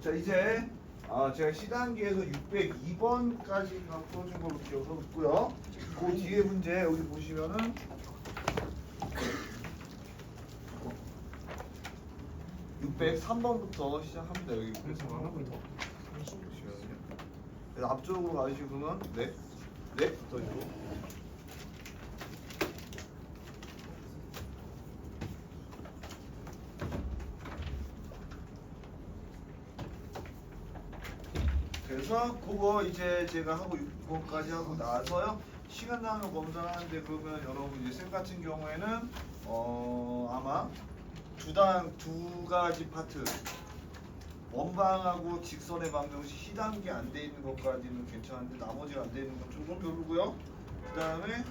자 이제 제가 C단계에서 602번까지가 풀어준 걸로 기억하고 있고요. 그 뒤에 문제 여기 보시면은 603번부터 시작합니다. 여기 그래서 하나만 더. 보시면요. 그래서 앞쪽으로 가시고는 네 붙어있고 그래서 그거 이제 제가 하고 6번까지 하고 나서요. 시간 나면 검사하는데 그러면 여러분 이제 쌤 같은 경우에는 아마 두 가지 파트 원방하고 직선의 방정식 C단계 안 돼 있는 것까지는 괜찮은데 나머지가 안 돼 있는 건 조금 별로고요. 그 다음에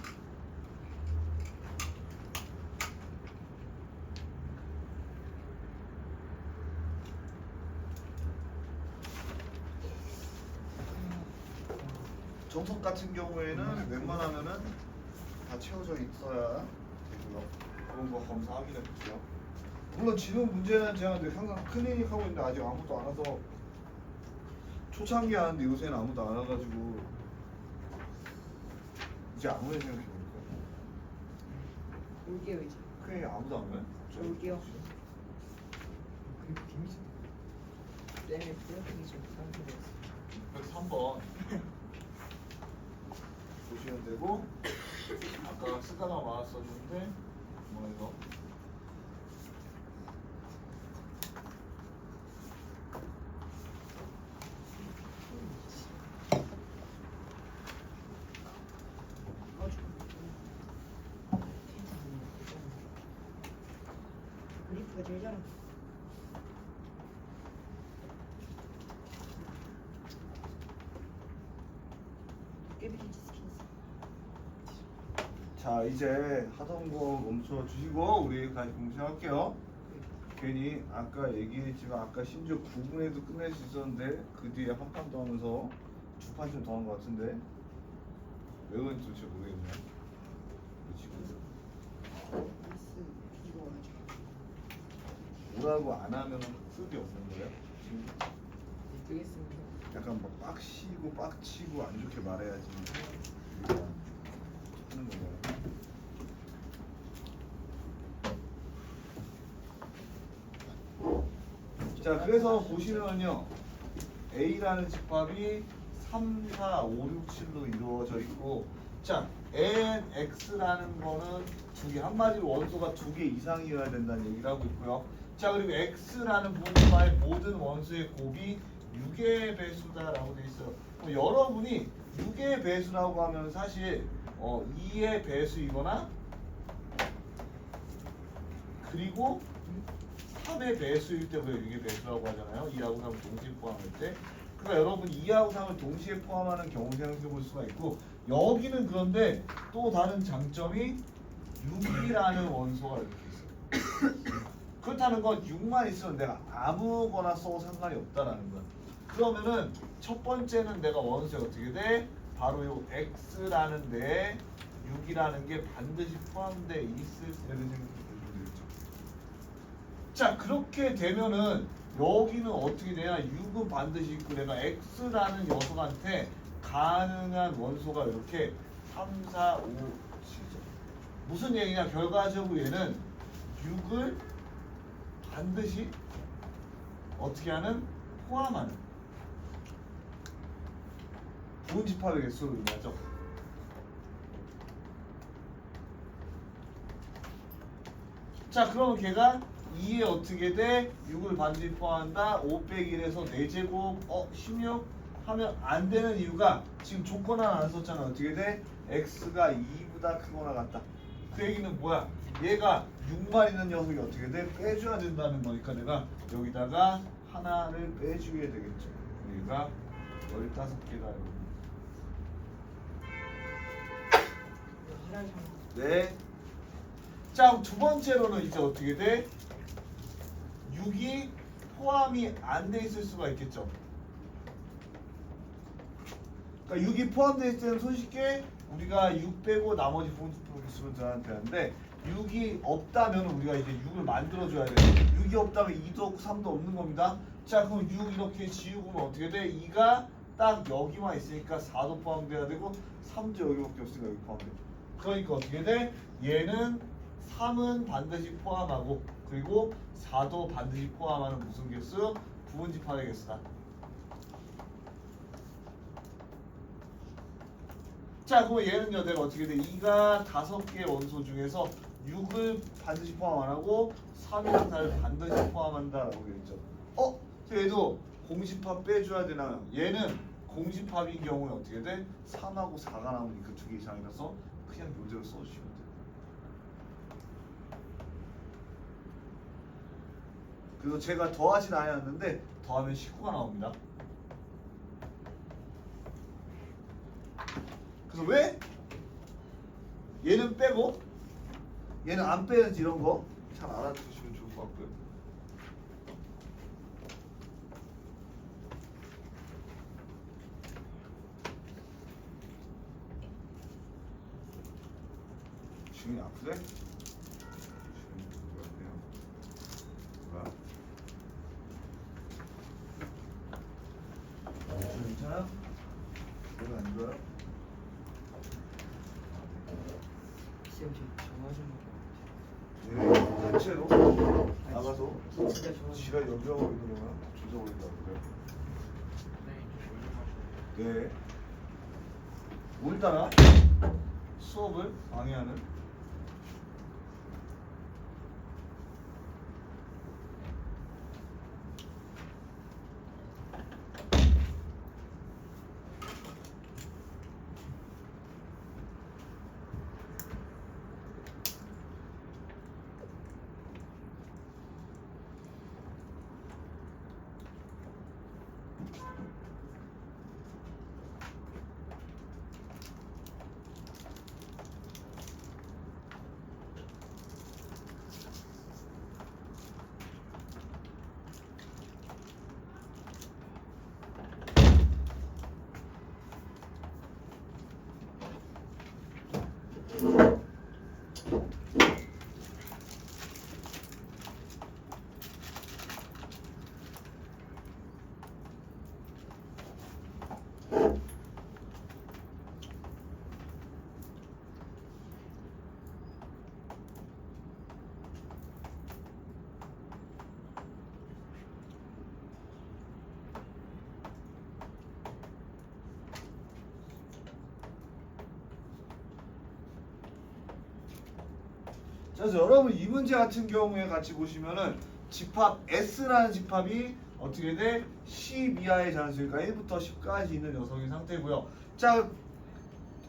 정석 같은 경우에는 웬만하면은 다 채워져 있어야 되고요. 그런 거 검사 확인해 볼게요. 물론 지금 문제는 제가 근데 항상 클리닉 하고 있는데 아직 아무도 안 와서 초창기 하는데 요새는 아무도 안 와가지고 이제 안 오네 생각해보니까. 올게요 이제. 클리닉 아무도 안 와요? 올게요. 그게 재밌어. 때문에 부럽게 좀 부담스러웠어. 103번 보시면 되고 아까 쓰다가 나왔었는데 뭐해서 그리프가 제일 잘한다. 깨비리지 스킨스. 자 이제 하던 거 멈춰 주시고 우리 다시 공시할게요. 괜히 아까 얘기했지만 아까 심지어 9분에도 끝낼 수 있었는데 그 뒤에 한 판 더 하면서 두 판쯤 더 한 것 같은데 왜 그런지 도대체 모르겠네요. 이 친구들 미스 비거 하죠. 뭐라고 안 하면 학습이 없는 거예요? 지금 되겠습니다. 약간 막 빡시고 빡치고 안 좋게 말해야지 우리가 하는 건가요? 자 그래서 보시면요 A라는 집합이 3, 4, 5, 6, 7로 이루어져 있고 자 NX라는 거는 두 개 한마디로 원소가 두 개 이상이어야 된다는 얘기를 하고 있고요. 자 그리고 X라는 분모의 모든 원소의 곱이 6의 배수다라고 돼 있어요. 여러분이 6의 배수라고 하면 사실 2의 배수이거나 그리고 3의 배수일 때 우리가 6의 배수라고 하잖아요. 2하고 3을 동시에 포함할 때. 그러니까 여러분 2하고 3을 동시에 포함하는 경우 생각해 볼 수가 있고 여기는 그런데 또 다른 장점이 6이라는 원소가 이렇게 있어요. 그렇다는 건 6만 있으면 내가 아무거나 써도 상관이 없다라는 거야. 그러면은 첫 번째는 내가 원소에 어떻게 돼? 바로 요 x라는 데에 6이라는 게 반드시 포함되어 있을 때를 생각해 보시면 되겠죠. 자 그렇게 되면은 여기는 어떻게 되냐? 6은 반드시 있고 내가 x라는 녀석한테 가능한 원소가 이렇게 3, 4, 5, 7죠. 무슨 얘기냐? 결과적으로 얘는 6을 반드시 어떻게 하는? 포함하는 좋은 집합의 개수를 의미하죠. 자 그러면 걔가 2에 어떻게 돼? 6을 반드시 포함한다. 5 빼기 1에서 4제곱 16 하면 안 되는 이유가 지금 조건 하나 안 썼잖아. 어떻게 돼? x가 2보다 크거나 같다. 그 얘기는 뭐야? 얘가 6만 있는 녀석이 어떻게 돼? 빼줘야 된다는 거니까 내가 여기다가 하나를 빼주게 되겠죠. 얘가 15개다 여러분. 네. 자, 그럼 두 번째로는 이제 어떻게 돼? 6이 포함이 안 돼 있을 수가 있겠죠. 그러니까 6이 포함되어 있을 때는 손쉽게 우리가 6 빼고 나머지 부분 쓰면 되는데 6이 없다면 우리가 이제 6을 만들어줘야 돼. 6이 없다면 2도 없고 3도 없는 겁니다. 자, 그럼 6 이렇게 지우면 어떻게 돼? 2가 딱 여기만 있으니까 4도 포함돼야 되고 3도 여기밖에 없으니까 여기 포함돼. 그러니까 어떻게 돼? 얘는 3은 반드시 포함하고 그리고 4도 반드시 포함하는 무슨 개수? 부분집합의 개수다. 자, 그럼 얘는요, 내가 어떻게 돼? 2가 5개의 원소 중에서 6을 반드시 포함 안 하고 3이랑 4를 반드시 포함한다라고 되어 있죠. 얘도 공집합 빼줘야 되나? 얘는 공집합인 경우에 어떻게 돼? 3하고 4가 나오니까 2개 이상이라서 그냥 요대로 써주시면 돼요. 그래서 제가 더하진 않았는데 더하면 19가 나옵니다. 그래서 왜? 얘는 빼고 얘는 안 빼는지 이런 거 잘 알아두시면 좋을 것 같고요. 지금이 아프대? 지금이 아프네요. 뭐야? 지금 괜찮아? 이거 안 좋아요? 쌤 지금 정하신 거 네, 대체로 나가서 진짜 좋아하는 지가 연주하고 있는 거나 조져버린다고 그래요. 네. 오늘따라 수업을 방해하는 그래서 여러분 이 문제 같은 경우에 같이 보시면은 집합 S라는 집합이 어떻게 돼? 10 이하의 잔수니까 1부터 10까지 있는 녀석인 상태고요. 자,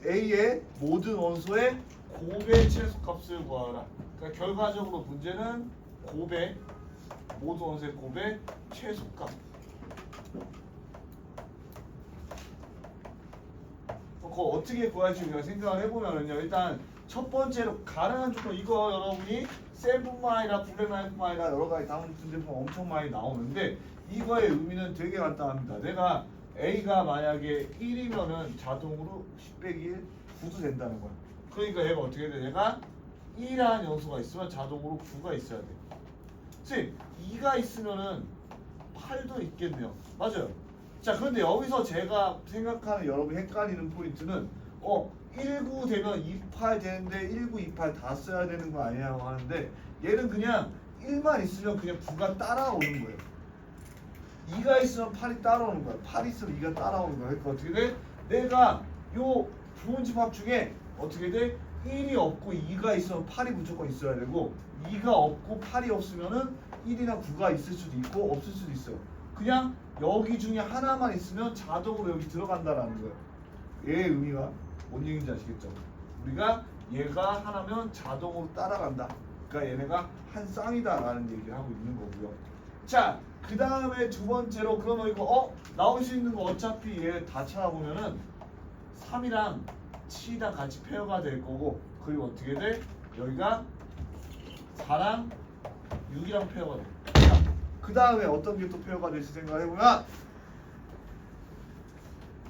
A의 모든 원소의 곱의 최소값을 구하라. 그러니까 결과적으로 문제는 곱의 모든 원소의 곱의 최소값. 그거 어떻게 구할지 우리가 생각을 해보면은요. 일단 첫 번째로 가능한 조건 이거 여러분이 셀뿐만 아니라 블랙라인뿐만 아니라 여러 가지 다음 문제품 엄청 많이 나오는데 이거의 의미는 되게 간단합니다. 내가 A가 만약에 1이면은 자동으로 10 빼기 1 9도 된다는 거야. 그러니까 얘가 어떻게 돼? 얘가 1이라는 요소가 있으면 자동으로 9가 있어야 돼. 선생님 2가 있으면은 8도 있겠네요. 맞아요. 자, 그런데 여기서 제가 생각하는 여러분이 헷갈리는 포인트는 19 되면 28 되는데 19, 28 다 써야 되는 거 아니냐고 하는데 얘는 그냥 1만 있으면 그냥 9가 따라오는 거예요. 2가 있으면 8이 따라오는 거야. 8 있으면 2가 따라오는 거야. 그러니까 어떻게 돼? 내가 요 부분집합 중에 어떻게 돼? 1이 없고 2가 있으면 8이 무조건 있어야 되고 2가 없고 8이 없으면은 1이나 9가 있을 수도 있고 없을 수도 있어요. 그냥 여기 중에 하나만 있으면 자동으로 여기 들어간다라는 거예요. 얘의 의미가 뭔 얘기인지 아시겠죠? 우리가 얘가 하나면 자동으로 따라간다. 그러니까 얘네가 한 쌍이다라는 얘기를 하고 있는 거고요. 자, 그 다음에 두 번째로 그러면 이거 나올 수 있는 거 어차피 얘 다 찾아보면은 3이랑 7이랑 같이 페어가 될 거고 그리고 어떻게 돼? 여기가 4랑 6이랑 페어가 돼. 자, 그 다음에 어떤 게 또 페어가 될지 생각을 해보면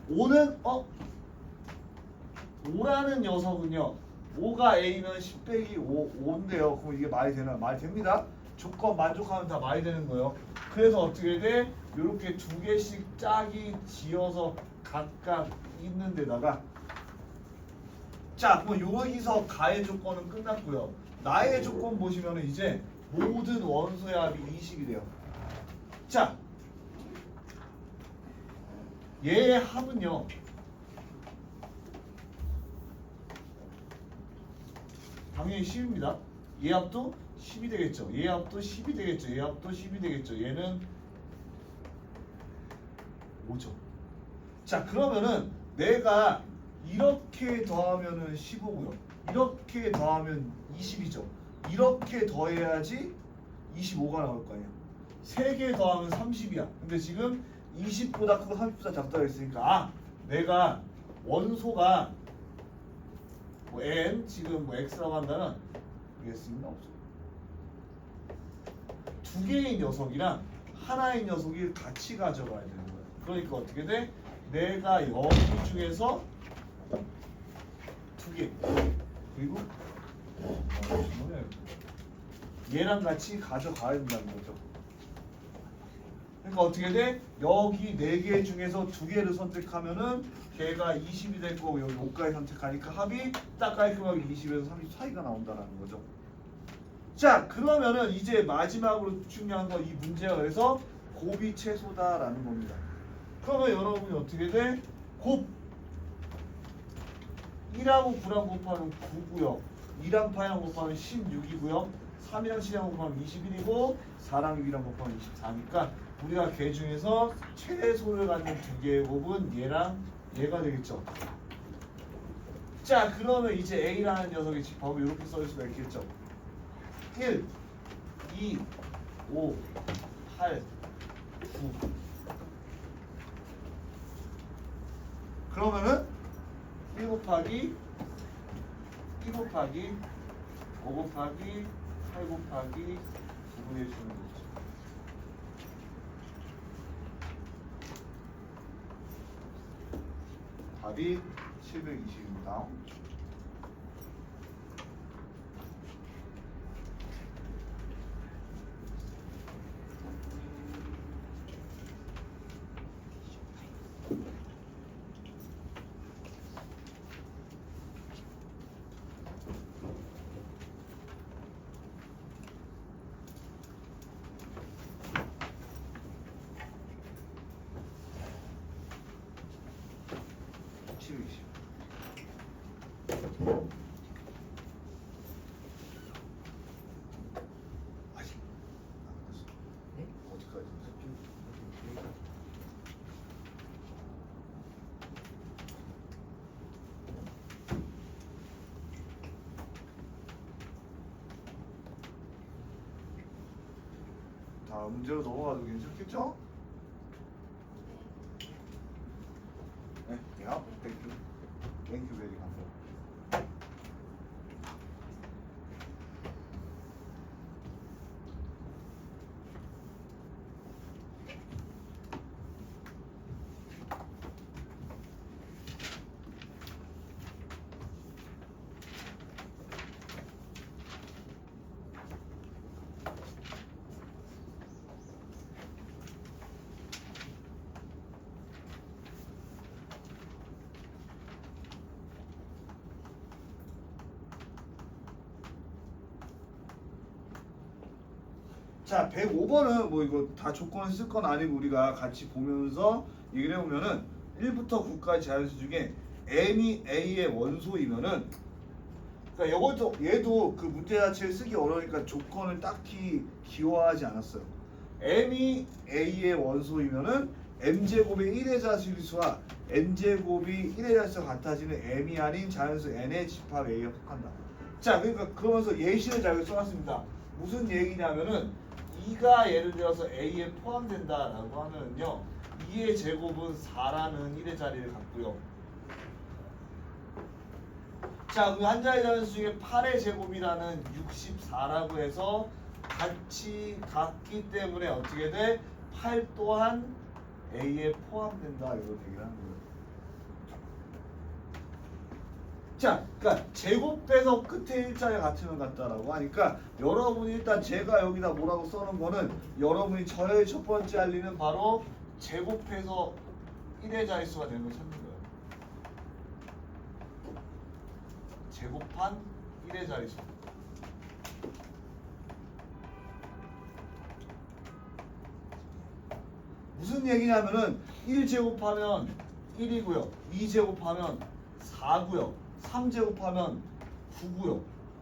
5는 5라는 녀석은요 5가 A면 10 빼기 5인데요. 그럼 이게 말이 되나? 말이 됩니다. 조건 만족하면 다 말이 되는 거예요. 그래서 어떻게 돼? 이렇게 두 개씩 짝이 지어서 각각 있는 데다가 자, 그럼 여기서 가의 조건은 끝났고요. 나의 조건 보시면은 이제 모든 원소의 합이 20이 돼요. 자, 얘의 합은요. 당연히 10입니다. 얘 합도 10이 되겠죠. 얘 합도 10이 되겠죠. 얘 합도 10이 되겠죠. 얘는 5죠. 자, 그러면은 내가 이렇게 더하면은 15고요. 이렇게 더하면 20이죠. 이렇게 더해야지 25가 나올 거 아니야. 3개 더하면 30이야. 근데 지금 20보다 크고 30보다 작다고 했으니까 아, 내가 원소가 뭐 n 지금 뭐 x라고 한다면 이게 쓰는 없어. 두 개의 녀석이랑 하나의 녀석이 같이 가져가야 되는 거야. 그러니까 어떻게 돼? 내가 여기 중에서 두 개 그리고 얘랑 같이 가져가야 된다는 거죠. 그러니까 어떻게 돼? 여기 4개 중에서 2개를 선택하면은 걔가 20이 될 거고 여기 5까지 선택하니까 합이 딱 깔끔하게 20에서 30 사이가 나온다는 거죠. 자, 그러면은 이제 마지막으로 중요한 건 이 문제가 그래서 곱이 최소다라는 겁니다. 그러면 여러분이 어떻게 돼? 곱 1하고 9랑 곱하면 9고요. 2랑 8이랑 곱하면 16이고요. 3이랑 7이랑 곱하면 21이고 4랑 6이랑 곱하면 24니까 우리가 걔 중에서 최소를 갖는 두 개의 곱은 얘랑 얘가 되겠죠. 자, 그러면 이제 A라는 녀석의 집합을 이렇게 써줄 수가 있겠죠. 1, 2, 5, 8, 9. 그러면은 1 곱하기 2 곱하기 5 곱하기 8 곱하기 9분의 1 주는 거죠. 답이 720입니다. 아직 안 끝났어. 네? 어디까지? 다음 문제로 넘어가도 괜찮겠죠? 네, 야, 땡큐. 땡큐 베리 감사. 자, 105번은 뭐 이거 다 조건을 쓸 건 아니고 우리가 같이 보면서 얘기를 해보면은 1부터 9까지 자연수 중에 n이 a의 원소이면은 그러니까 이것도 얘도 그 문제 자체를 쓰기 어려우니까 조건을 딱히 기호하지 않았어요. m이 a의 원소이면은 m제곱의 1의 자수수와 n제곱이 1의 자수가 같아지는 m이 아닌 자연수 n의 집합 a에 속한다. 자, 그러니까 그러면서 예시를 잘 써놨습니다. 무슨 얘기냐면은 2가 예를 들어서 A에 포함된다라고 하면은요 2의 제곱은 4라는 1의 자리를 갖고요. 자, 그 한 자리 자연수 중에 8의 제곱이라는 64라고 해서 같이 같기 때문에 어떻게 돼? 8 또한 A에 포함된다 이런 얘기를 하는 거예요. 자, 그러니까 제곱해서 끝에 일자리 같으면 같다라고 하니까 여러분이 일단 제가 여기다 뭐라고 써놓은 거는 여러분이 저의 첫 번째 할 일은 바로 제곱해서 1의 자릿수가 되는 걸 찾는 거예요. 제곱한 1의 자릿수. 무슨 얘기냐면은 1제곱하면 1이고요. 2제곱하면 4고요. 3제곱하면 9고요.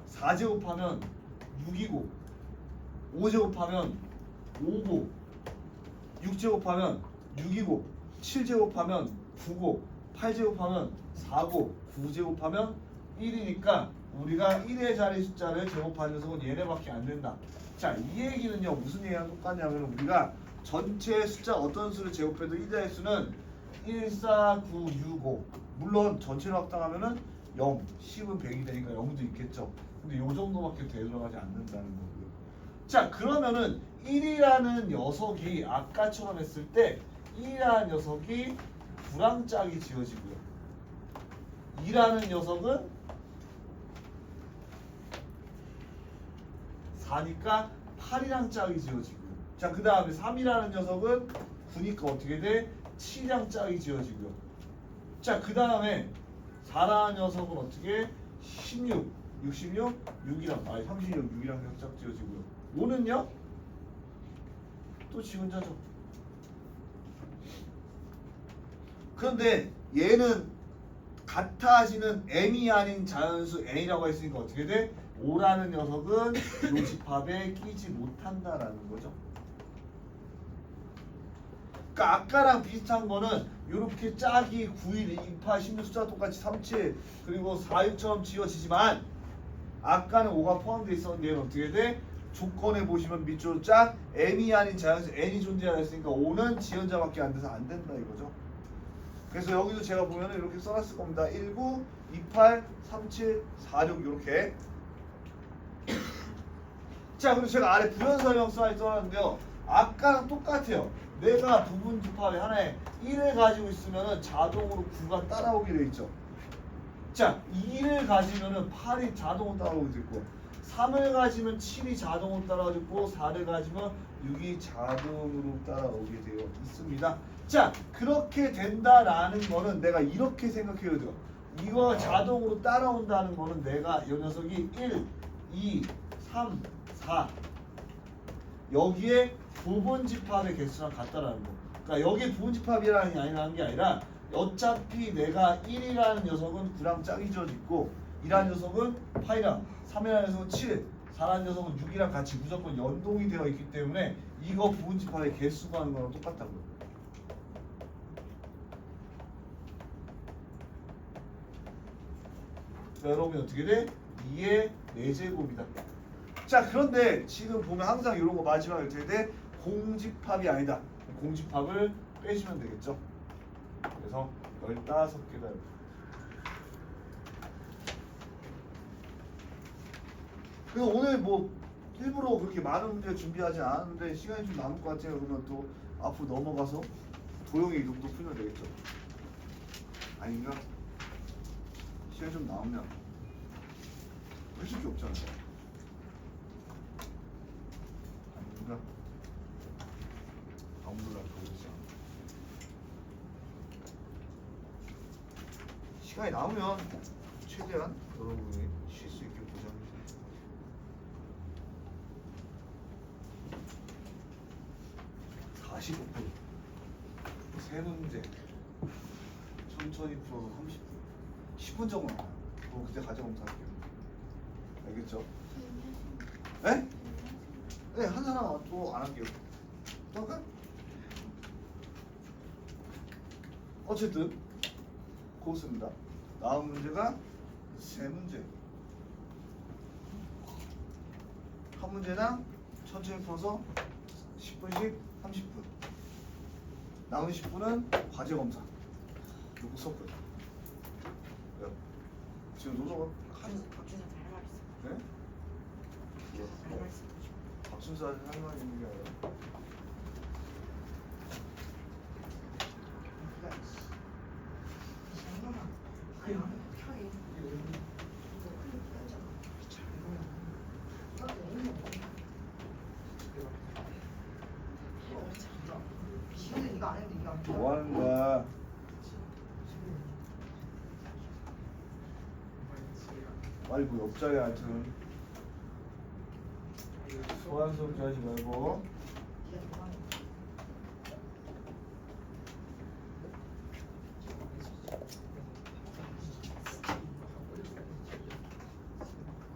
4제곱하면 6이고 5제곱하면 5고 6제곱하면 6이고 7제곱하면 9고 8제곱하면 4고 9제곱하면 1이니까 우리가 1의 자리 숫자를 제곱하는 녀석은 얘네밖에 안 된다. 자, 이 얘기는요 무슨 얘기랑 똑같냐면 우리가 전체 숫자 어떤 수를 제곱해도 1자리 수는 1, 4, 9, 6, 5 물론 전체를 확장하면은 0, 10은 100이 되니까 0도 있겠죠. 근데 요 정도밖에 되돌아가지 않는다는 거고요. 자, 그러면은 1이라는 녀석이 아까처럼 했을 때 1이라는 녀석이 구랑 짝이 지어지고요. 2라는 녀석은 4니까 8이랑 짝이 지어지고요. 자, 그 다음에 3이라는 녀석은 9니까 어떻게 돼? 7이랑 짝이 지어지고요. 자, 그 다음에 4라는 녀석은 어떻게? 16, 66, 6이랑 36, 6이랑 짝 지어지고요. 5는요? 또 지 혼자죠. 그런데 얘는 같아지는 m이 아닌 자연수 n이라고 했으니까 어떻게 돼? 5라는 녀석은 이 집합에 끼지 못한다라는 거죠. 그러니까 아까랑 비슷한 거는 이렇게 짝이 9, 1, 2, 8, 16 숫자 똑같이 3, 7 그리고 4, 6처럼 지어지지만 아까는 5가 포함되어 있었는데 얘는 어떻게 돼? 조건에 보시면 밑줄 짝 m이 아닌 자연수 n이 존재하라 했으니까 5는 지연자밖에 안 돼서 안 된다 이거죠. 그래서 여기도 제가 보면 이렇게 써놨을 겁니다. 19, 28, 37, 46 이렇게. 자, 그리고 제가 아래 부연설명 슬라이드 써놨는데요. 아까랑 똑같아요. 내가 부분 집합에 하나에 1을 가지고 있으면 자동으로 9가 따라오게 돼 있죠. 자, 2를 가지면 8이 자동으로 따라오게 돼 있고 3을 가지면 7이 자동으로 따라오게 있고 4를 가지면 6이 자동으로 따라오게 되어 있습니다. 자, 그렇게 된다라는 거는 내가 이렇게 생각해야 돼요. 이거 자동으로 따라온다는 거는 내가 이 녀석이 1, 2, 3, 4 여기에 부분 집합의 개수랑 같다라는 거. 그러니까 여기 부분 집합이라는 게 아니라 어차피 내가 1이라는 녀석은 9랑 짝이 지어지고 2라는 녀석은 8이랑 3이라는 녀석은 7, 4라는 녀석은 6이랑 같이 무조건 연동이 되어 있기 때문에 이거 부분 집합의 개수가 하는 거랑 똑같다고요. 자, 여러분이 어떻게 돼? 2의 4제곱이다. 자, 그런데 지금 보면 항상 이런 거 마지막에 어떻게 돼? 공집합이 아니다. 공집합을 빼시면 되겠죠. 그래서 15개다. 그래서 오늘 뭐 일부러 그렇게 많은 문제 준비하지 않았는데 시간이 좀 남을 것 같아요. 그러면 또 앞으로 넘어가서 도형의 이동도 풀면 되겠죠. 아닌가? 시간이 좀 남으면 해줄 게 없잖아요. 아닌가? 아무도 날 보고 있어. 시간이 남으면 최대한 여러분이 쉴 수 있게 보장해주세요. 세 문제 천천히 풀어서 30분 10분 정도 나와요. 그거 그때 가져가면서 할게요. 알겠죠? 네? 네, 한 사람 또 안 할게요. 또 할까요? 어쨌든 그렇습니다. 다음 문제가 세 문제. 한 문제당 천천히 풀어서 10분씩 30분. 남은 10분은 과제 검사. 요거 썼고요. 지금 노조가 박준사 잘 말했어. 네? 잘 말했어. 박순사 할 말이 있는 게 아니라 그냥 그냥 편히. 이거 안 했는데 이거 안 했어. 뭐 하는 거야? 빨리 그 옆자리에 앉으면 소환스럽게 하지 말고. 이게 좋아하는 거.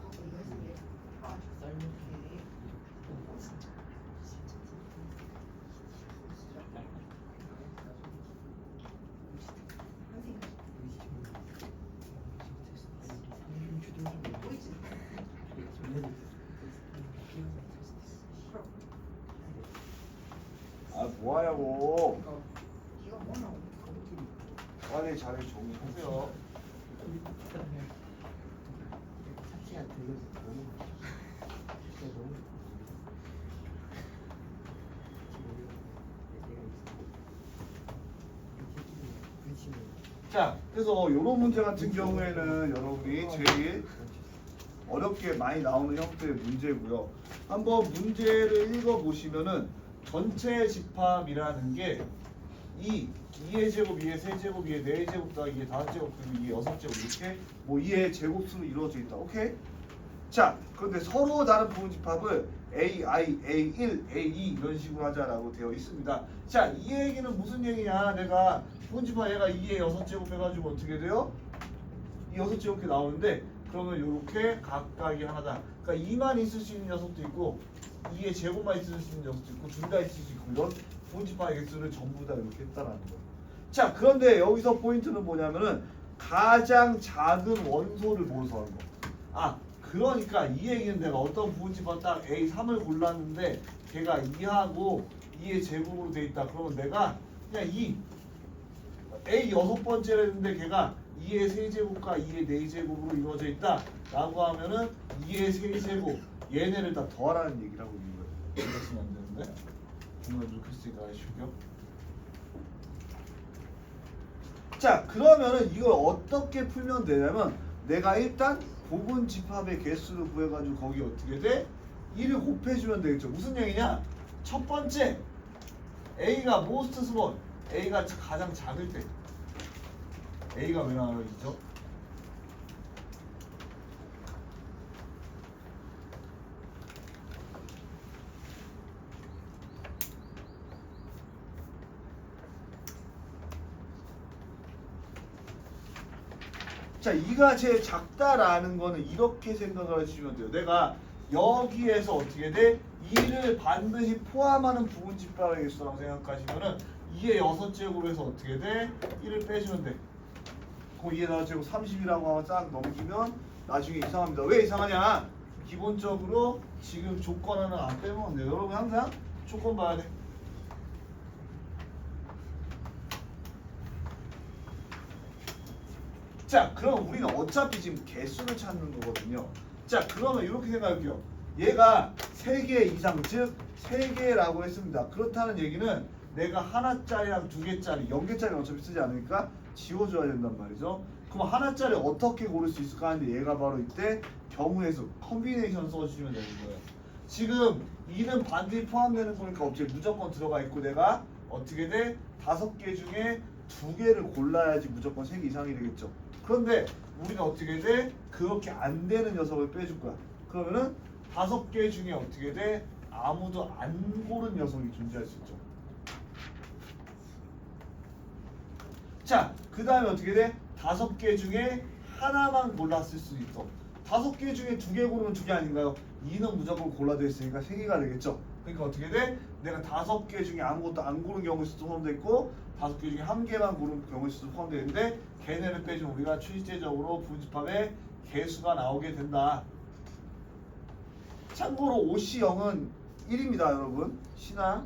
하고 이거 했는데 아 썰먹해. 보이지? 아 뭐하냐고. 이거 뭐냐고. 빨리 자리 정리하세요. 삭제가 들려서 너무 진짜 너무 자, 그래서 이런 문제 같은 경우에는 여러분이 제일 어렵게 많이 나오는 형태의 문제고요. 한번 문제를 읽어보시면은 전체 집합이라는 게 2의 제곱, 2의 세제곱, 2의 4제곱, 더하기 2의 5제곱, 그리고 2의 6제곱 이렇게 뭐 2의 제곱수로 이루어져 있다. 오케이? 자, 그런데 서로 다른 부분 집합을 A, I, A1, A2 이런 식으로 하자라고 되어 있습니다. 자, 이 얘기는 무슨 얘기냐? 내가 부분 집합 얘가 2의 6제곱 해가지고 어떻게 돼요? 이 6제곱 이렇게 나오는데 그러면 이렇게 각각이 하나다. 그러니까 2만 있을 수 있는 녀석도 있고 2의 제곱만 있을 수 있는 녀석도 있고 둘 다 있을 수 있고 이런 부분 집합의 개수를 전부 다 이렇게 했다라는 거예요. 자, 그런데 여기서 포인트는 뭐냐면은 가장 작은 원소를 모아서 하는 거. 아, 그러니까 이 얘기는 내가 어떤 부분 집합 딱 A3을 골랐는데 걔가 2하고 2의 제곱으로 돼 있다. 그러면 내가 그냥 A 6번째를 했는데 걔가 2의 세제곱과 2의 4제곱으로 이루어져 있다 라고 하면은 2의 세제곱 얘네를 다 더하라는 얘기를 하고 있는 거예요. 이렇게 쓰면 안 되는데 정말 이렇게 쓰니까 아쉬우죠. 자, 그러면은 이걸 어떻게 풀면 되냐면 내가 일단 부분 집합의 개수를 구해가지고 거기 어떻게 돼? 1을 곱해주면 되겠죠. 무슨 얘기냐? 첫 번째 A가 most small, A가 가장 작을 때 A가 왜 나와있죠? 자, 이가 제일 작다라는 거는 이렇게 생각을 해주시면 돼요. 내가 여기에서 어떻게 돼? 2를 반드시 포함하는 부분 집합의 개수라고 생각하시면은 2의 6제곱에서 어떻게 돼? 1을 빼주면 돼. 그 2의 4제곱 30이라고 하면 싹 넘기면 나중에 이상합니다. 왜 이상하냐? 기본적으로 지금 조건 하나 안 빼면 안 돼요. 여러분 항상 조건 봐야 돼. 자, 그럼 우리는 어차피 지금 개수를 찾는 거거든요. 자, 그러면 이렇게 생각할게요. 얘가 3개 이상, 즉 3개라고 했습니다. 그렇다는 얘기는 내가 하나짜리랑 2개짜리, 0개짜리 어차피 쓰지 않으니까 지워줘야 된단 말이죠. 그럼 하나짜리 어떻게 고를 수 있을까 하는데 얘가 바로 이때 경우에서 컨비네이션 써주시면 되는 거예요. 지금 2는 반드시 포함되는 거니까 어떻게 무조건 들어가 있고 내가 어떻게 돼? 5개 중에 2개를 골라야지 무조건 3개 이상이 되겠죠. 그런데 우리는 어떻게 돼? 그렇게 안 되는 녀석을 빼줄 거야. 그러면은 5개 중에 어떻게 돼? 아무도 안 고른 녀석이 존재할 수 있죠. 자, 그 다음에 어떻게 돼? 5개 중에 하나만 골랐을 수도 있어. 5개 중에 2개 고르면 2개 아닌가요? 2는 무조건 골라져 있으니까 3개가 되겠죠. 그러니까 어떻게 돼? 내가 5개 중에 아무것도 안 고른 경우일 수도 포함되어 있고 5개 중에 1개만 고른 경우일 수도 포함되어 있는데 걔네를 빼주면 우리가 실제적으로 부집합의 개수가 나오게 된다. 참고로 OC0은 1입니다 여러분. C나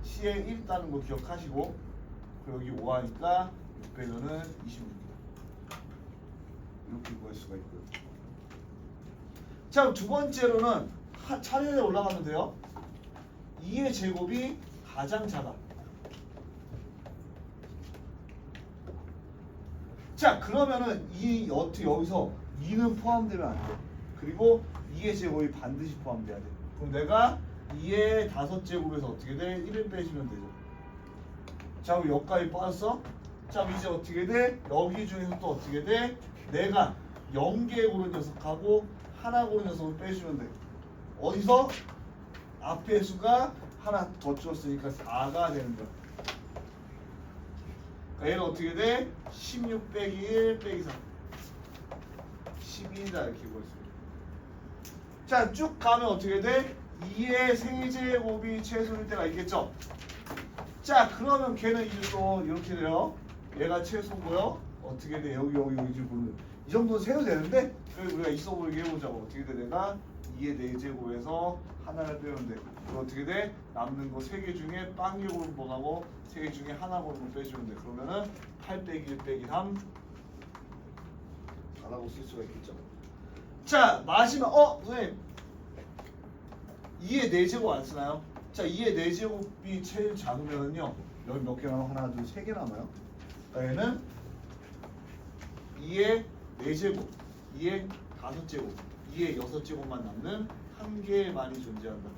C에 1 있다는 거 기억하시고 그리고 여기 5하니까 6 빼면은 26입니다. 이렇게 구할 수가 있고요. 자, 두 번째로는 차례에 올라가면 돼요. 2의 제곱이 가장 작아. 자, 그러면은 어떻게 여기서 2는 포함되면 안 돼. 그리고 2의 제곱이 반드시 포함돼야 돼. 그럼 내가 2의 5제곱에서 어떻게 돼? 1을 빼주면 되죠. 자, 그럼 여기까지 빠졌어? 자, 그럼 이제 어떻게 돼? 여기 중에서 또 어떻게 돼? 내가 0개 고른 녀석하고 하나 고른 녀석을 빼주면 돼. 어디서? 앞에 수가 하나 더 줄었으니까 4가 되는 거야. 그러니까 얘는 어떻게 돼? 16 빼기 1 빼기 3 12다 이렇게 보였습니다. 자, 쭉 가면 어떻게 돼? 2의 세제곱이 최소일 때가 있겠죠? 자, 그러면 걔는 이제 또 이렇게 돼요. 얘가 최소고요. 어떻게 돼? 여기 지금 보면 이 정도는 세도 되는데 그래서 우리가 있어 보이게 해보자고. 어떻게 돼? 내가 2의 4제곱에서 하나를 빼면 돼. 그럼 어떻게 돼? 남는 거 3개 중에 빵개 고른 번하고 3개 중에 하나 고른 거 빼주면 돼. 그러면은 8 빼기 1 빼기 3 라고 쓸 수가 있겠죠. 자, 마지막 선생님 2의 4제곱 안 쓰나요? 자, 2의 4제곱이 제일 작으면은요 여기 몇 개 남아? 하나, 둘, 3개 남아요. 그러니까 얘는 2의 4제곱, 2의 5제곱, 2의 6제곱만 남는 한 개만이 존재한다.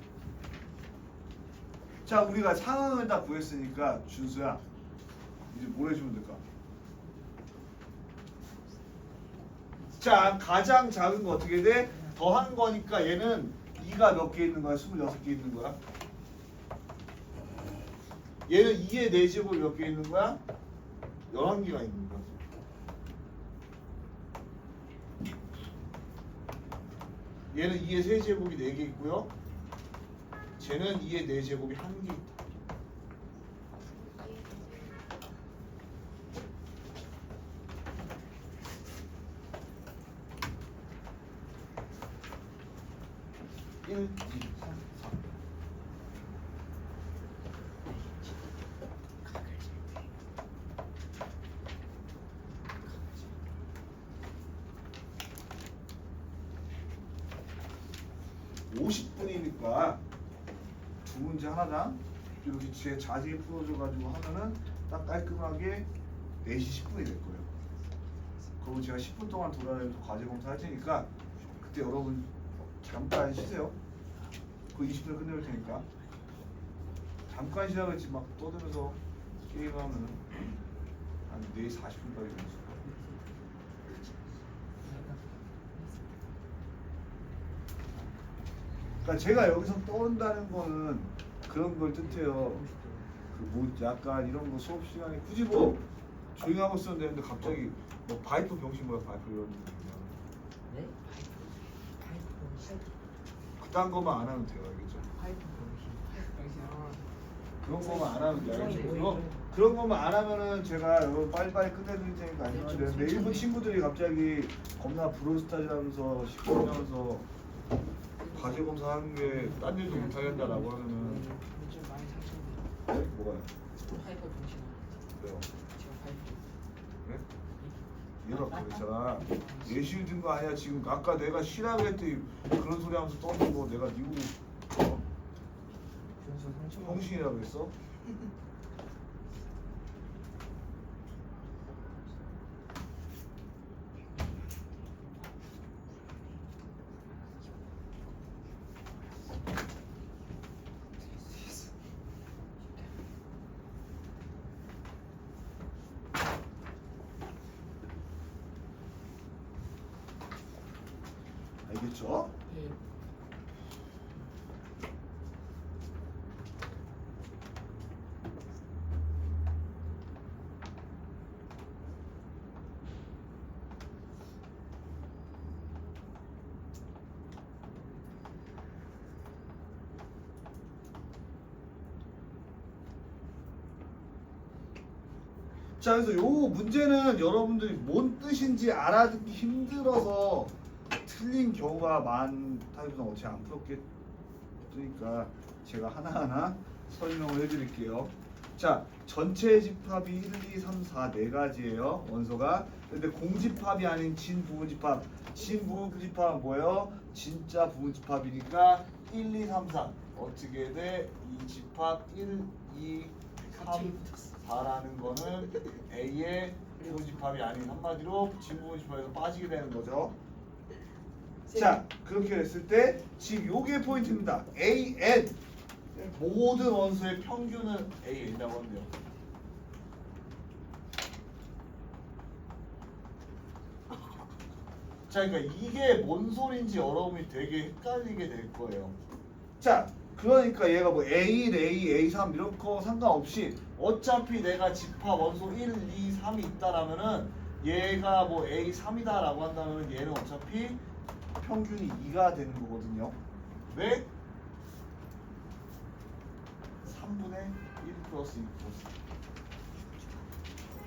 자, 우리가 상황을 다 구했으니까 준수야 이제 뭘 해주면 될까? 자, 가장 작은 거 어떻게 돼? 더한 거니까 얘는 2가 몇 개 있는 거야? 26개 있는 거야? 얘는 2의 4제곱이 몇 개 있는 거야? 11개가 있는 거야. 얘는 2의 세제곱이 4개 있고요. 쟤는 2의 4제곱이 1개 있다. (1, 2, 3, 4) 50분이니까 두 문제 하나당 이렇게 제 자세히 풀어줘가지고 하면은 딱 깔끔하게 4시 10분이 될 거예요. 그리고 제가 10분 동안 돌아다니면서 과제 검사 할 테니까 그때 여러분 잠깐 쉬세요. 그 20분에 끝낼 테니까 잠깐 쉬라고 했지 막 떠들면서 게임하면은 한 4시 40분까지 되었어요. 그러니까 제가 여기서 떠온다는 거는 그런 걸 뜻해요. 그 뭐 약간 이런 거 수업 시간에 굳이 뭐 조용히 하고 있어야 되는데 갑자기 뭐 바이프 병신 뭐야 바이프 이런 거 네? 파이프 병신. 그딴 거만 안 하면 돼요, 알겠죠? 파이프 병신. 그런 거만 안 하면 돼요, 알겠죠? 그런 것만 안 하면은 제가 여러분 빨리빨리 끝내드릴 테니까 안녕하면 되는데 일본 친구들이 갑자기 겁나 브로스타즈하면서 시끄러우면서 과제 검사하는 게 딴 일도 못 하겠다라고 하면은 요즘 많이 사셨네. 네? 뭐가요? 파이프 병신. 왜요? 제가 파이프. 네? 얘가 그랬잖아. 예시 든 거 아니야 지금 아까 내가 쉬라고 했더니 그런 소리 하면서 떠는 거 내가 니고 준수 상처. 형신이라고 했어? 알겠죠? 네. 자, 그래서 요 문제는 여러분들이 뭔 뜻인지 알아듣기 힘들어서 틀린 경우가 많다기보다 어차피 안 풀었겠으니까 제가 하나하나 설명을 해드릴게요. 자, 전체 집합이 1, 2, 3, 4 네 가지예요. 원소가. 근데 공집합이 아닌 진부분집합. 진부분집합은 뭐예요? 진짜 부분집합이니까 1, 2, 3, 4 어떻게 돼? 이 집합 1, 2, 3, 4라는 거는 A의 부분집합이 아닌 한마디로 진부분집합에서 빠지게 되는 거죠. 자, 그렇게 됐을 때 지금 요게 포인트입니다. AN 모든 원소의 평균은 AN이라고 한대요. 자, 그러니까 이게 뭔 소린지 여러분이 되게 헷갈리게 될 거예요. 자, 그러니까 얘가 뭐 A1, A, A3 이런 거 상관없이 어차피 내가 집합 원소 1, 2, 3이 있다라면은 얘가 뭐 A3이다라고 한다면 얘는 어차피 평균이 2가 되는 거거든요. 왜? 3분의 1 플러스 2 플러스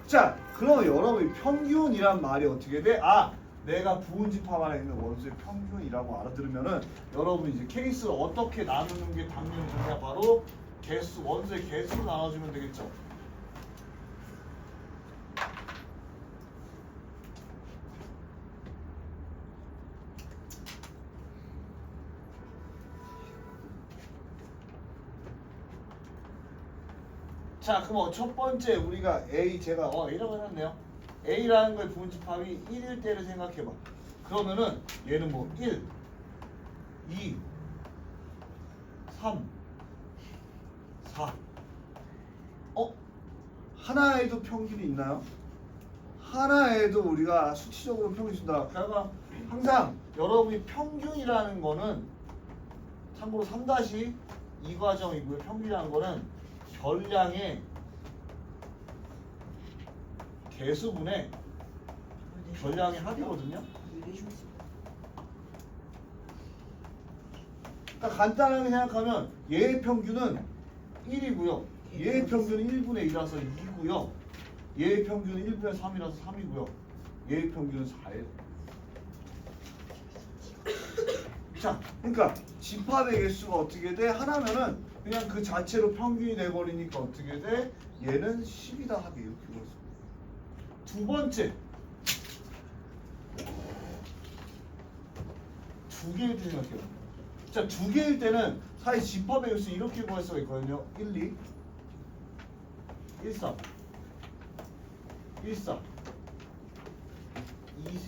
2. 자, 그럼 여러분이 평균이란 말이 어떻게 돼? 아, 내가 부분 집합 안에 있는 원소의 평균이라고 알아들으면은 여러분이 이제 케이스를 어떻게 나누는 게 당연히 좋냐? 바로 개수, 원소의 개수로 나눠주면 되겠죠. 자, 그럼 첫 번째 우리가 A 제가 A라고 해놨네요. A라는 거의 부분 집합이 1일 때를 생각해봐. 그러면은 얘는 뭐 1, 2, 3, 4. 하나에도 평균이 있나요? 하나에도 우리가 수치적으로 평균이 준다. 그러니까 항상 여러분이 평균이라는 거는 참고로 3-2 과정이고요. 평균이라는 거는 별량의 개수분의 별량의 합이거든요. 그러니까 간단하게 생각하면 얘의 평균은 1이고요. 얘의 평균은 1분의 2라서 2고요. 얘의 평균은 1분의 3이라서 3이고요. 얘의 평균은 4예요. 자, 그러니까 집합의 개수가 어떻게 돼? 하나면은 그냥 그 자체로 평균이 돼버리니까 어떻게 돼? 얘는 10이다 하게 이렇게 보였어. 두 번째, 두 개일 때 생각해요. 자, 두 개일 때는 사실 집합의 개수 이렇게 구할 수가 있거든요. 1, 2, 1, 3, 1, 4, 2,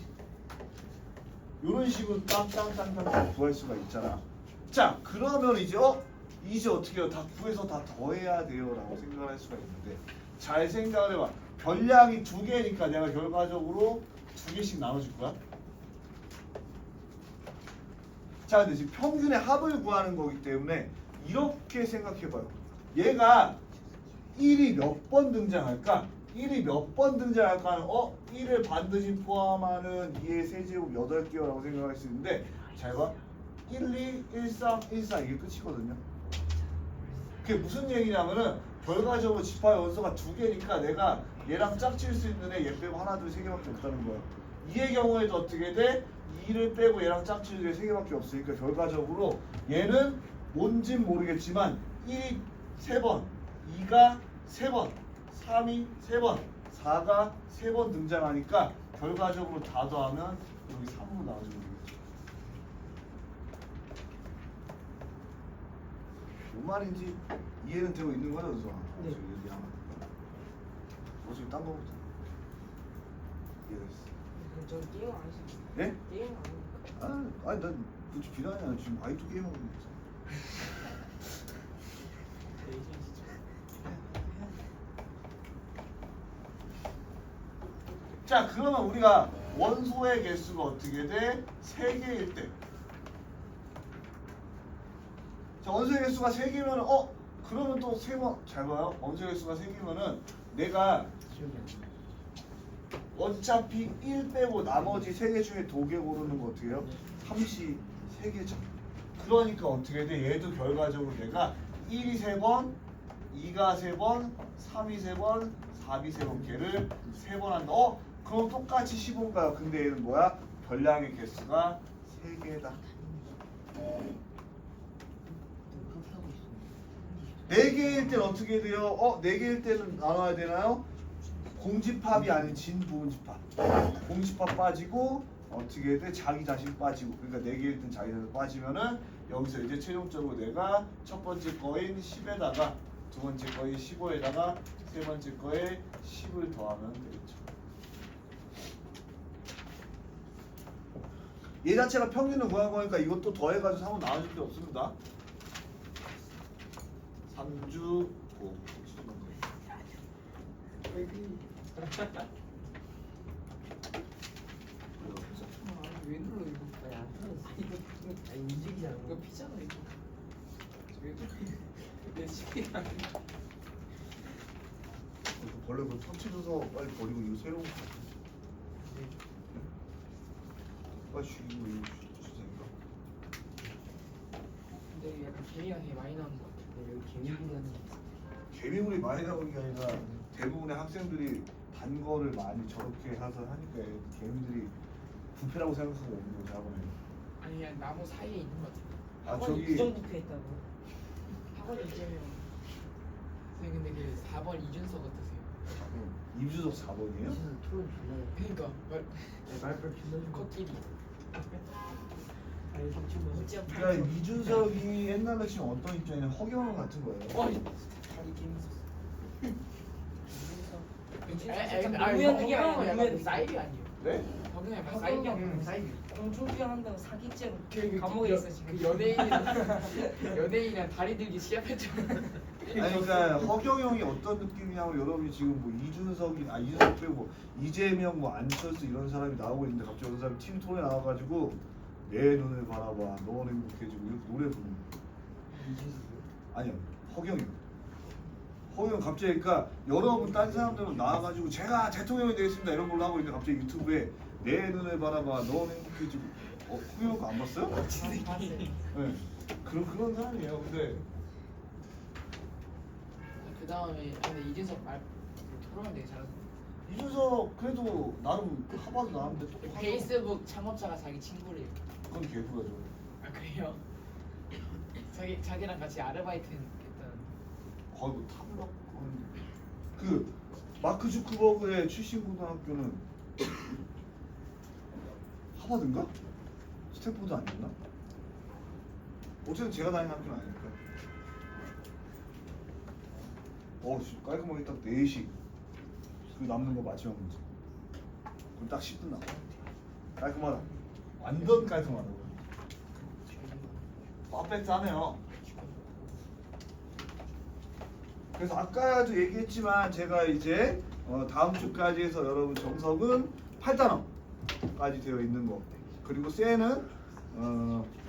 이런 식으로 땅땅땅땅 구할 수가 있잖아. 자, 그러면 이제 이제 어떻게 해요? 다 구해서 다 더해야 돼요 라고 생각을 할 수가 있는데 잘 생각을 해봐. 별량이 두 개니까 내가 결과적으로 두 개씩 나눠줄 거야. 자, 근데 지금 평균의 합을 구하는 거기 때문에 이렇게 생각해봐요. 얘가 1이 몇 번 등장할까? 1이 몇 번 등장할까? 1을 반드시 포함하는 2의 세제곱 8개요 라고 생각할 수 있는데 잘 봐. 1, 2, 1, 3, 1, 4 이게 끝이거든요. 그게 무슨 얘기냐면은 결과적으로 집합의 원소가 두 개니까 내가 얘랑 짝칠 수 있는 애 얘 빼고 하나, 둘, 세 개밖에 없다는 거야. 2의 경우에도 어떻게 돼? 2를 빼고 얘랑 짝칠 수 있는 세 개밖에 없으니까 결과적으로 얘는 뭔진 모르겠지만 1이 3번, 2가 3번, 3이 3번, 4가 3번 등장하니까 결과적으로 다 더하면 여기 3으로 나와주면 되겠죠. 뭔 말인지 이해는 되고 있는 거죠, 그죠? 네. 지금 딴 거부터 이해됐어. 저 게임 안 하시죠? 예? 게임 안 하니까. 아니 난 굳이 비난이야. 지금 아이도 게임하고 있어. 자, 그러면 우리가 원소의 개수가 어떻게 돼? 3개일 때. 자, 원소의 개수가 3개면 그러면 또 3번 잘 봐요. 원소의 개수가 3개면은 내가 어차피 1 빼고 나머지 3개 중에 2개 고르는 거 어떻게 해요? 3시 3개죠. 그러니까 어떻게 돼? 얘도 결과적으로 내가 1이 3번, 2가 3번, 3이 3번, 4이 3번 개를 3번 한다. 그럼 똑같이 15인가요? 근데 얘는 뭐야? 별량의 개수가 3개다. 4개일 때는 어떻게 돼요? 4개일 때는 나눠야 되나요? 공집합이 아닌 진부분집합. 공집합 빠지고 어떻게 돼? 자기 자신 빠지고. 그러니까 4개일 땐 자기 자신 빠지면은 여기서 이제 최종적으로 내가 첫 번째 거인 10에다가 두 번째 거인 15에다가 세 번째 거에 10을 더하면 되겠죠. 얘 자체가 평균을 구한 거니까 이것도 더해가지고 3은 나눠줄 게 없습니다. 3주 5. 왜 눌러 이거? 아니 안 틀었어. 아니 움직이잖아. 이거 피잖아 이거. 왜 눌러? 내 시계가 원래 그 터치 줘서 빨리 버리고 이거 새로운 거 빨리 쉬고 이거 주세요. 근데 약간 개미가 되게 많이 나오는 것 같아. 여기 개미분이 하는 거. 개미물이 많이 나오는 게 아니라 대부분의 학생들이 단 거를 많이 저렇게 해서 하니까 개미들이 부패라고 생각하고 오는 거지 학원에. 아니 그냥 나무 사이에 있는 것 같아. 아 학원이 저기 부정부패 있다고. 학원이 이재명. 선생님 근데 그 4번 이준석 어떠세요? 임주석 4번이에요? 무슨 토론 존나. 그러니까 말빨 존나 좀. 코끼리. 아니 삼촌 문지연 그러니까 이준석이 옛날에 지금 어떤 입장이냐 허경영 같은 거예요. 다리 개밌었어. 노무현 약간 노무현 사이비 아니에요? 네? 허경영 약간 사이비 아니에요? 사이비. 공중부양 한다고 사기죄로 그 감옥에 있어 지금. 그 연예인이랑 다리 들기 시합했잖아. 아니 그러니까 허경영이 어떤 느낌이냐면 여러분이 지금 뭐 이준석 빼고 이재명 뭐 안철수 이런 사람이 나오고 있는데 갑자기 어떤 사람이 팀 토론에 나와가지고 내 눈을 바라봐 넌 행복해지고 이렇게 노래 부르는 거예요. 이준석이요? 아니요 허경영 갑자기 그러니까 여러분 딴 사람들은 나와가지고 제가 대통령이 되겠습니다 이런 걸로 하고 있는데 갑자기 유튜브에 내 눈을 바라봐 넌 행복해지고 허경영 거 안 봤어요? 네 그런 사람이에요. 근데 그 다음에 근데 이준석 말 토론 되게 잘하는. 이준석 그래도 나름 하바도 나왔는데 또 페이스북 창업자가 자기 친구래요. 그건 개구라죠. 아 그래요? 자기랑 같이 아르바이트 했던. 거의 뭐 탑락 그 마크 주크버그의 출신 고등학교는 하버드인가? 스탠포드 아니었나? 어쨌든 제가 다니는 학교는 아니니까. 깔끔하게 딱 4시 그 남는 거 마지막 문제. 그럼 딱 10분 남아. 깔끔하다. 완전 깔끔하다고. 퍼펙트하네요. 그래서 아까도 얘기했지만 제가 이제 다음 주까지 해서 여러분 정석은 8단원까지 되어 있는 거 그리고 쎄는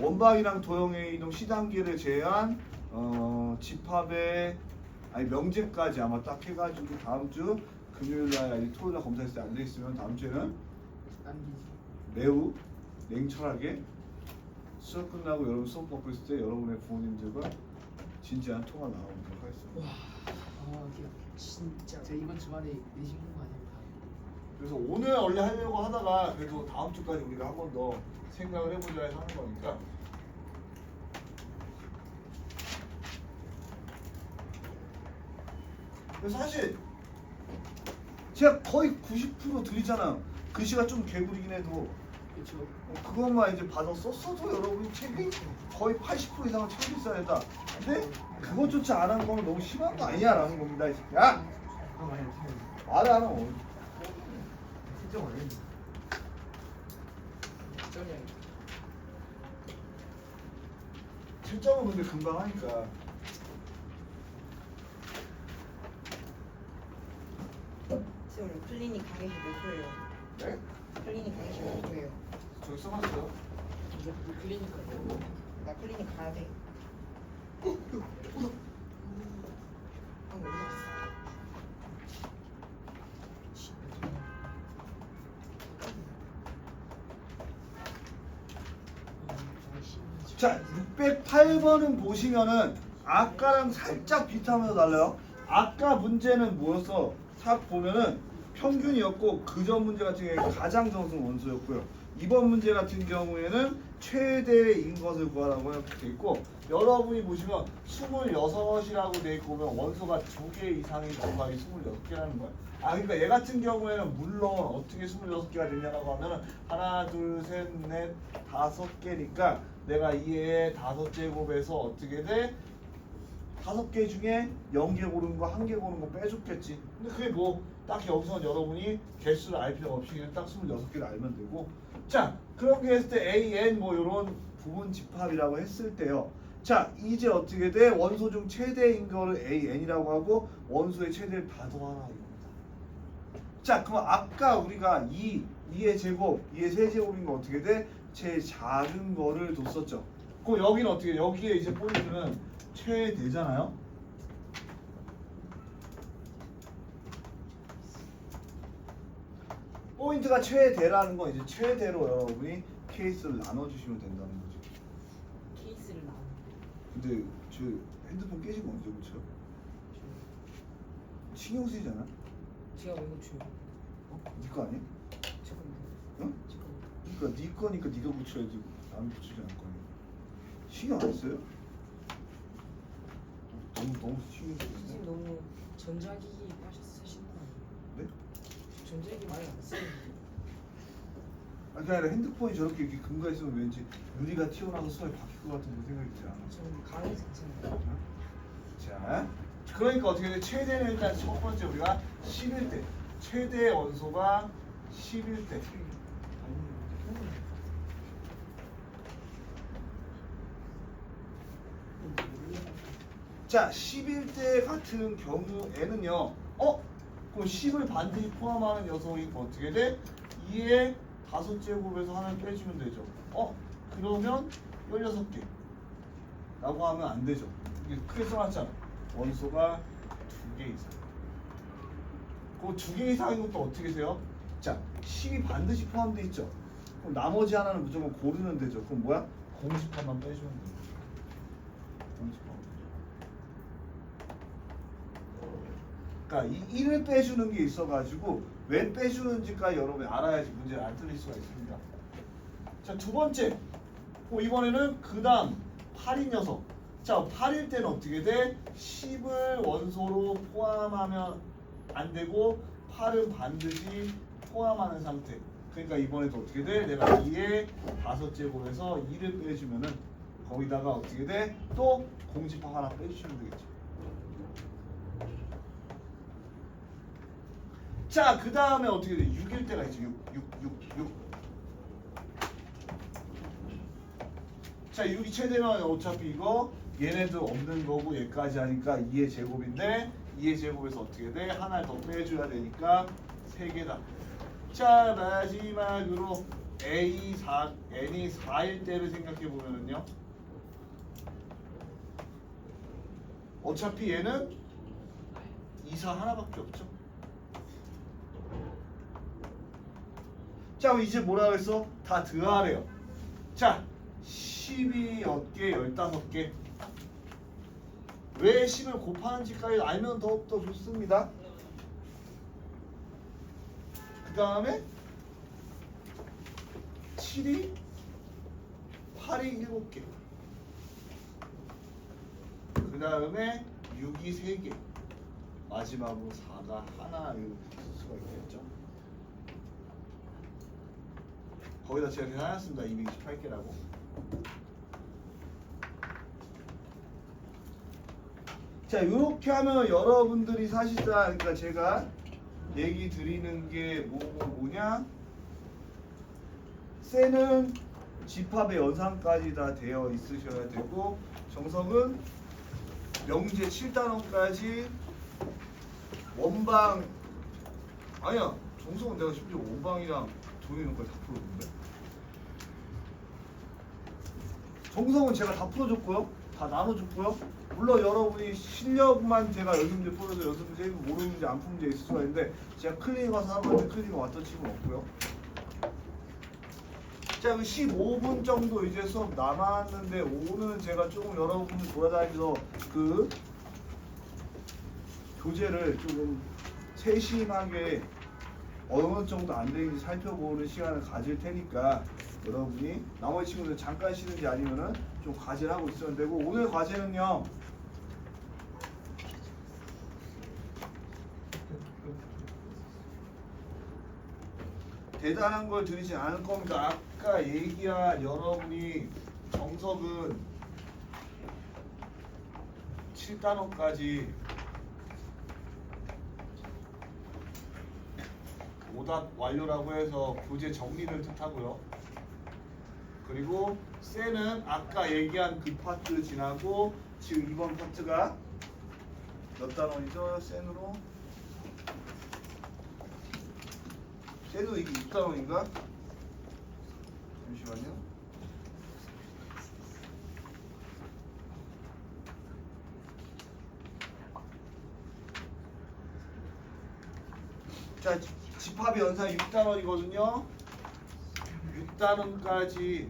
원방이랑 도형의 이동 시단계를 제한 집합의 명제까지 아마 딱 해가지고 다음 주 금요일날 아니 토요일날 검사했을 때 안 돼 있으면 다음 주에는 매우 냉철하게 수업 끝나고 여러분 수업 받고 있을 때 여러분의 부모님들과 진지한 통화 나눠보도록 하겠습니다. 진짜. 저 이번 주말에 내신 공부 안 해요. 그래서 오늘 원래 하려고 하다가 그래도 다음 주까지 우리가 한 번 더 생각을 해보자 해서 하는 거니까. 그래서 사실 제가 거의 90% 드리잖아요. 글씨가 좀 개구리긴 해도 그렇죠. 그것만 이제 받아 썼어도 여러분이 책이 거의 80% 이상은 책이 있어야 된다. 근데 그것조차 안 한 거는 너무 심한 거 아니야 라는 겁니다. 이 새끼야. 그거 많이 어떻게 해요? 말을 안 하고 실적 안 했는데. 점이야. 7점은 근데 금방 하니까. 지금 클리닉 강의실 몇 초예요? 네? 클리닉 강의실 몇 초예요? 저기 써놨어요. 이제 클리니까 뭐. 나 클리닉 가야 돼. 방금 어디 갔어? 자, 608번은 보시면은 아까랑 살짝 비슷하면서 달라요. 아까 문제는 뭐였어? 딱 보면은 평균이었고 그 전 문제 같은 경우에 가장 정성 원소였고요. 이번 문제 같은 경우에는 최대인 것을 구하라고 이렇게 돼 있고 여러분이 보시면 26이라고 돼 있고 보면 원소가 2개 이상이 더하기 26개라는 거야. 그러니까 얘 같은 경우에는 물론 어떻게 26개가 되냐라고 하면은 하나, 둘, 셋, 넷, 5개니까 내가 이에 5제곱에서 어떻게 돼? 5개 중에 0개 고르는 거, 1개 고르는 거 빼줬겠지. 근데 그게 뭐 딱히 여기서 여러분이 개수를 알 필요가 없이 그냥 딱 26개를 알면 되고. 자, 그렇게 했을 때 A, N 뭐 이런 부분 집합이라고 했을 때요. 자, 이제 어떻게 돼? 원소 중 최대인 거를 A, N이라고 하고 원소의 최대를 다 더하라 이겁니다. 자, 그럼 아까 우리가 2의 제곱, 2의 세제곱인 거 어떻게 돼? 제일 작은 거를 뒀었죠. 그럼 여기는 어떻게 돼? 여기에 이제 포인트는 최대잖아요. 포인트가 최대라는 건 이제 최대로 여러분이 케이스를 나눠주시면 된다는 거죠. 케이스를 나오는. 근데 저 핸드폰 깨진 거 언제 고쳐요? 신경 쓰이잖아. 제가 왜 고쳐요? 네 거 아니야? 제 건데. 응? 제 건데. 그러니까 네 거니까 네가 고쳐야지. 남이 고치지 않을 거 아니야. 신경 안 써요? 너무 신경 쓰이네. 선생님 너무 전자기기 쓰시는 거 아니에요? 네? 전자기기 많이 안 쓰는데. 아니 그게 아니라 핸드폰이 저렇게 이렇게 금가 있으면 왠지 유리가 튀어나와서 수압이 바뀔 것 같은 그런 생각이 들지 않아? 저는 강해서 괜찮아요. 자, 그러니까 어떻게 돼? 최대는 일단 첫 번째 우리가 11대. 최대의 원소가 11대. 자, 11대 같은 경우에는요. 그럼 10을 반드시 포함하는 녀석이 어떻게 돼? 2의 5제곱에서 하나를 빼주면 되죠. 그러면 16개. 라고 하면 안 되죠. 이게 크게 써놨잖아. 원소가 2개 이상. 그 2개 이상인 것도 어떻게 세요? 자, 10이 반드시 포함되어 있죠. 그럼 나머지 하나는 무조건 고르면 되죠. 그럼 뭐야? 공식값만 빼주면 돼요. 공식값. 그러니까 이 1을 빼주는 게 있어가지고 왜 빼주는지까지 여러분이 알아야지 문제를 안 틀릴 수가 있습니다. 자, 두 번째. 이번에는 그 다음 8인 녀석. 자, 8일 때는 어떻게 돼? 10을 원소로 포함하면 안 되고 8은 반드시 포함하는 상태. 그러니까 이번에도 어떻게 돼? 내가 2의 5제곱에서 2를 빼주면은 거기다가 어떻게 돼? 또 공집합 하나 빼주시면 되겠죠. 자, 그 다음에 어떻게 돼? 6일 때가 있죠. 6. 자, 6이 최대면 어차피 이거 얘네도 없는 거고 얘까지 하니까 2의 제곱인데 2의 제곱에서 어떻게 돼? 하나를 더 빼줘야 되니까 3개다. 자, 마지막으로 n이 4일 때를 생각해 보면은요. 어차피 얘는 2, 4 하나밖에 없죠. 자, 그럼 이제 뭐라고 했어? 다 더하래요. 자, 12몇 개, 15개. 왜 10을 곱하는지까지 알면 더욱더 좋습니다. 그 다음에 7이 8이 7개. 그 다음에 6이 3개. 마지막으로 4가 하나 이렇게 쓸 수가 있겠죠. 거기다 제가 계산했습니다. 228개라고. 자, 이렇게 하면 여러분들이 사실상 그러니까 제가 얘기 드리는 게 뭐냐? 셀은 집합의 연산까지 다 되어 있으셔야 되고 정석은 명제 7단원까지 원방 아니야 정석은 내가 심지어 원방이랑 도형이랑 다 풀어줬는데 정석은 제가 다 풀어줬고요. 다 나눠줬고요. 물론 여러분이 실력만 제가 연습문제 풀어서 연습문제 모르는 문제 안 푸는 문제 있을 수가 있는데 제가 클리닉 와서 하는 건데 클리닉 왔던 친구는 없고요. 자, 15분 정도 이제 수업 남았는데 오늘은 제가 조금 여러분들 돌아다니면서 그 교재를 조금 세심하게 어느 정도 안 되는지 살펴보는 시간을 가질 테니까 여러분이 나머지 친구들 잠깐 쉬는지 아니면은 좀 과제를 하고 있으면 되고 오늘 과제는요. 대단한 걸 드리진 않을 겁니다. 아까 얘기한 여러분이 정석은 7단원까지 오답 완료라고 해서 교재 정리를 뜻하고요. 그리고 셀은 아까 얘기한 그 파트 지나고 지금 이번 파트가 몇 단원이죠? 셀으로 쟤도 이게 6단원인가? 잠시만요. 자, 집합의 연산 6단원이거든요. 6단원까지.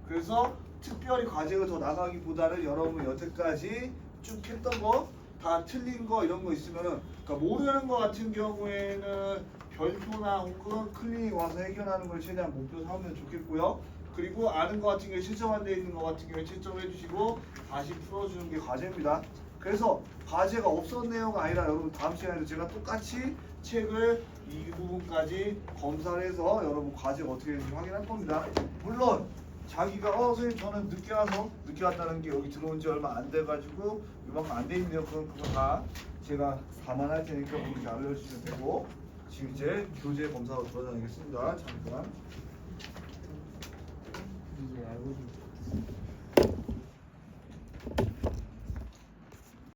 그래서 특별히 과제가 더 나가기보다는 여러분 여태까지 쭉 했던 거 다 틀린 거 이런 거 있으면은, 그러니까 모르는 거 같은 경우에는 별표나 혹은 클리닉 와서 해결하는 걸 최대한 목표 삼으면 좋겠고요. 그리고 아는 거 같은 경우에 채점 안 돼 있는 거 같은 경우에 채점해 주시고 다시 풀어주는 게 과제입니다. 그래서 과제가 없었네요가 아니라 여러분 다음 시간에도 제가 똑같이 책을 이 부분까지 검사를 해서 여러분 과제가 어떻게 되는지 확인할 겁니다. 물론 자기가 선생님 저는 늦게 왔다는 게 여기 들어온 지 얼마 안 돼가지고 이만큼 안 돼 있네요. 그럼 그거 다 제가 감안할 테니까 그렇게 알려주시면 되고, 지금 이제 교재 검사로 돌아다니겠습니다. 잠깐. 이제 알고 좀